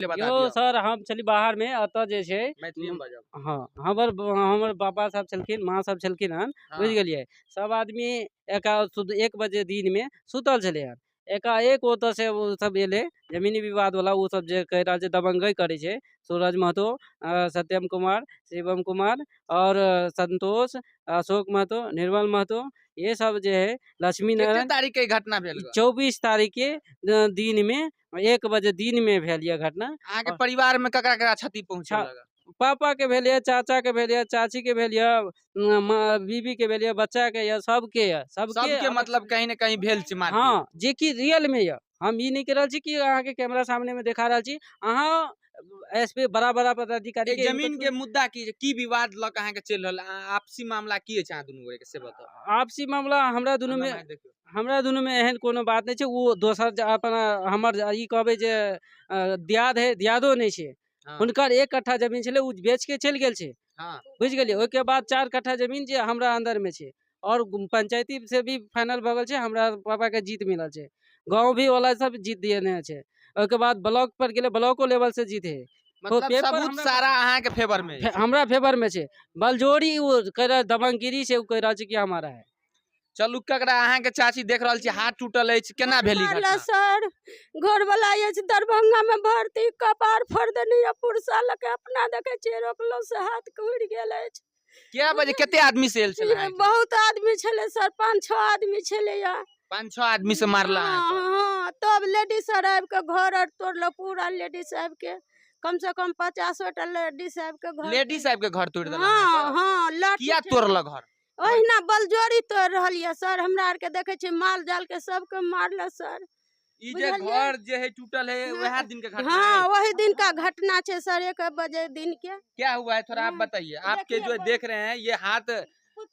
यो sir हम चली बाहर में अतः जे छे हाँ हमर बाबा साहब छलखिन माँ साहब छलखिन हन बुझ गेलिए सब आदमी एक बजे दिन में सुतल छले हन एकाएक ओतऽ से वो सब एले जमीनी विवाद वाला वो सब जे कह रहल छै दबंगई करे छै सूरज महतो सत्यम कुमार शिवम कुमार और संतोष अशोक महतो निर्मल महतो ये सब जे है लक्ष्मी नारायण तारीख के घटना भेल 24 तारीख के दिन में 1 बजे दिन में भेल यह घटना अहाँ के परिवार में ककरा क्षति पहुंचल पापा के भेल चाचा के भेल चाची के भेल बीबी के भेल बच्चा के सबके मतलब कहीं न कहीं भेल छै मार हाँ जे कि रियल में हम ई नहीं कह रहा छी कि अहाँ के कैमरा सामने में दिखा रहा छी अहाँ एसपी बड़ा पदाधिकारी के जमीन के मुद्दा की विवाद लक अहाँ के चल रहल आपसी मामला की छै दुनू गोरे के से बताओ आपसी मामला हमरा दुनू में एहन कोनो बात नहीं छै वो दोसर अपन हमर ई कहबे जे दियाद है दियादो नहीं छै हुनकर 1 कट्ठा जमीन छले उ बेच के चल गेल छै बुझ गेलिए ओय के बाद 4 कट्ठा जमीन जे हमरा अंदर में छै और पंचायती से भी फाइनल भगल छै हमरा पापा के जीत मिलल छै गांव भी वाला सब जीत दिए छै ओके बाद ब्लॉक पर गेले ब्लॉको लेवल से जीत है मतलब सबूत सारा अहाँ के फेवर में हमरा फेवर में छै बलजोरी वो कह दबंगगिरी से कह रहा छै कि हमारा है चलू ककरा अहाँ के चाची देख रहल छी हाथ टूटल अछि केना भेली घटना सर घर वाला ये दरभंगा में भर्ती कपार फोड़ देनी है पुरसा लके अपना देखे छी रोकलो से हाथ टूट गेल अछि क्या बजे कते आदमी से एल छले बहुत आदमी छले सर 5-6 आदमी छले या 5-6 आदमी से मारला हां तब लेडीज सर आब के घर और तोड़लो पूरा लेडीज आब के कम से कम 50-टा लेडीज आब के घर तोड़ देला हां किया तोड़ल घर ओहिना बलजोरी तोड़ रहल ये सर हमरा आर के देखे छी माल जाल के सबके मारल सर ई जे घर जे है टूटल है वह दिन का घटना हाँ वही दिन का घटना है सर 1 बजे दिन के क्या हुआ है थोड़ा आप बताइए आपके जो देख रहे हैं ये हाथ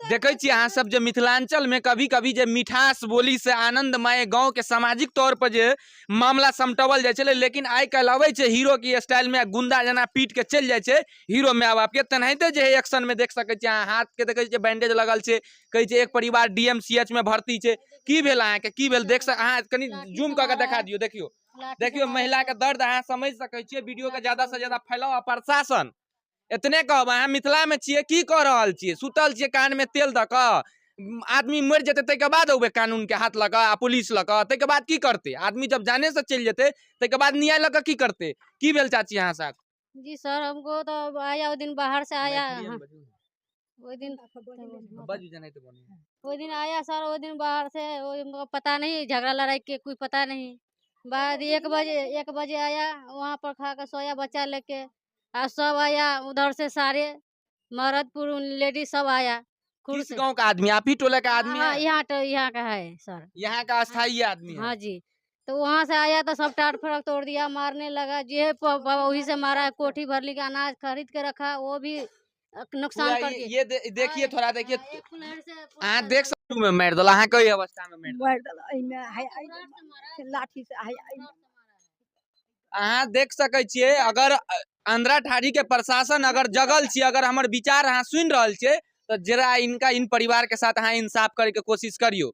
देखे छी अहाँ सब जे मिथिलांचल में कभी कभी जे मिठास बोली से आनंदमय गांव के सामाजिक तौर पर जे मामला समटवल जाय छले लेकिन आइ काल्हि आवे छै हीरो की स्टाइल में गुंडा जना पीट के चल जाय छै हीरो में आब आपके तनाहिते जे एक्शन में देख सके छी अहाँ हाथ के देखे छी बैंडेज लगल छै कहे छै एक परिवार डीएमसीएच में भर्ती छै की भेल अहाँ के की भेल देख अहाँ कनी जूम क के दिखा दियो देखियो महिला के दर्द अहाँ समझ सके छियै वीडियो के ज्यादा से ज्यादा फैलाओ प्रशासन इतने कहब अहाँ मिथिला में छियै की कह रहल छियै सुतल छियै कान में तेल द क आदमी मर जेते तै के बाद अबे कानून के हाथ लगा पुलिस लगा तै के बाद की करते आदमी जब जाने से चल जेते तै के बाद न्याय लगा की करते की भेल चाची अहाँ साथ जी सर हमको तो आया वो दिन बाहर से आया वो दिन आया सर वो दिन बाहर से वो पता नहीं झगड़ा लड़ाई के कोई पता नहीं बाद 1 बजे आया वहाँ पर खा कर सोया बच्चा लेके और सब आया उधर से सारे मरदपुर लेडीज सब आया किस गांव का आदमी आप ही टोला का आदमी है यहाँ का है सर यहाँ का अस्थायी आदमी है हाँ जी तो वहाँ से आया तो सब टाट फड़क तोड़ दिया मारने लगा जे वही से मारा कोठी भरली का अनाज खरीद के रखा वो भी नुकसान कर दिया ये देखिए थोड़ा देखिए अहाँ देख सकते में मार दला अहाँ कई अवस्था में मार दला एमे है लाठी से है अहाँ देख सके छियै अगर आंध्रा ठाड़ी के प्रशासन अगर जगल छी अगर हमर विचार अहाँ सुन रहल छियै तो जरा इनका इन परिवार के साथ अहाँ इंसाफ करे के कोशिश करियो